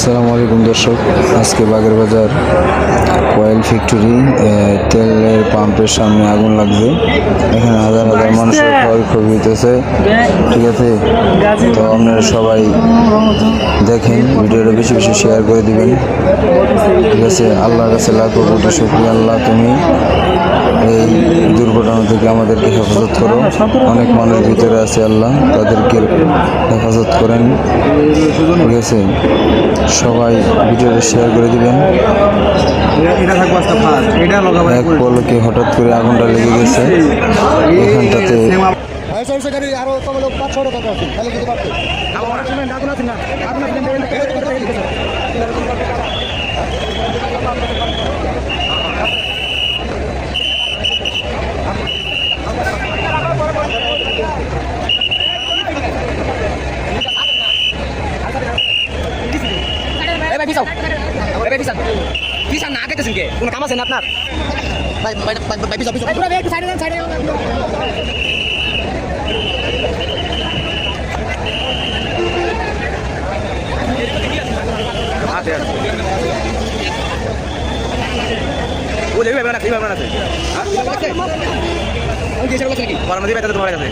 আসসালামু আলাইকুম দর্শক, আজকে বাগের বাজার অয়েল ফ্যাক্টরি তেলের পাম্পের সামনে আগুন লাগবে। এখানে হাজার হাজার মানুষের ক্ষয়ক্ষতি হইতেছে, ঠিক আছে। তো আপনারা সবাই দেখেন, ভিডিওটা বেশি বেশি শেয়ার করে দিবেন, ঠিক আছে। আল্লাহর কাছে লাখো কোটি শুকরিয়া। আল্লাহ, তুমি এই দুর্ঘটনা থেকে আমাদেরকে হেফাজত করো। অনেক মানুষ ভিতরে আছে, আল্লাহ তাদেরকে হেফাজত করেন, ঠিক আছে। সবাই ভিডিওটা শেয়ার করে দিবেন। এক পলকে হঠাৎ করে আগুনটা লেগে গেছে এখানটাতে। পিছন না আগাইতেছেন কে? কোনো কাম আছে না আপনার? ভাই ভাই ভাই ভাই পিছন পিছন পুরো একটু সাইডে যান, সাইডে আছে ও লেবে না, লেবে না আছে। আমি যেটা বলছি কি? পরমদি বাইতে তোমার কাছে